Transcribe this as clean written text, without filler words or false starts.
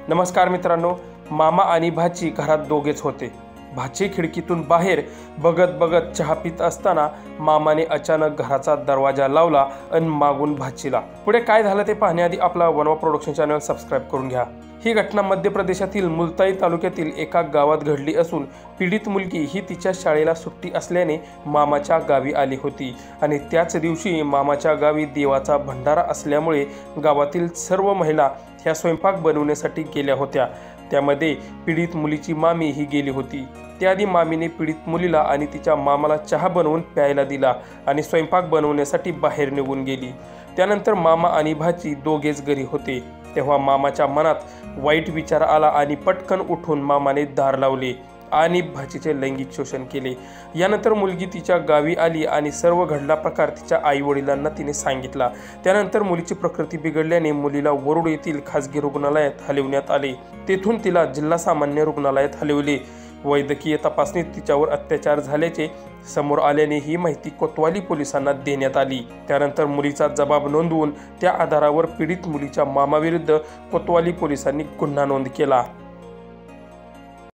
नमस्कार मित्रांनो, मामा आणि भाची घरात दोघेच होते। भाची खिडकीतून बाहेर बघत बघत चहा पित असताना मामाने अचानक घराचा दरवाजा लावला आणि मागून भाचीला। पुढे काय झालं ते पाहण्याआधी आपला वनवा प्रोडक्शन चॅनल सबस्क्राइब करून घ्या। ही घटना मध्य प्रदेशातील मुलताई तालुक्यातील एका गावात घडली असून पीडित मुलगी ही तिच्या शाळेला सुट्टी असल्याने मामाच्या गावी आली होती आणि त्याच दिवशी मामाच्या गावी देवाचा भंडारा असल्यामुळे गावातील सर्व महिला ह्या स्वयंपाक बनवण्यासाठी गेल्या होत्या। त्यामध्ये पीडित मुलीची मामी ही गेली होती। त्याआधी मामीने पीडित मुलीला आणि तिच्या मामाला चहा बनवून प्यायला दिला आणि स्वयंपाक बनवण्यासाठी बाहेर निघून गेली। त्यानंतर मामा आणि भाची दोघेच घरी होते। तेव्हा मामाच्या मनात वाईट विचार आला आणि पटकन उठून मामाने दार लावले आणि भाचीचे लैंगिक शोषण केले। यानंतर मुलगी तिच्या गावी आली आणि सर्व घडला प्रकार तिच्या आई वडिलांना तिने सांगितला। त्यानंतर मुलीची प्रकृती बिघडल्याने मुलीला वरुड येथील खासगी रुग्णालयात हलविण्यात आले। तेथून तिला जिल्हा सामान्य रुग्णालयात हलवले। वैद्यकीय तपासणीत तिच्यावर अत्याचार झाल्याचे समोर आल्याने ही माहिती कोतवाली पोलिसांना देण्यात आली। त्यानंतर मुलीचा जबाब नोंदवून त्या आधारावर पीडित मुलीच्या मामाविरुद्ध कोतवाली पोलिसांनी गुन्हा नोंद केला।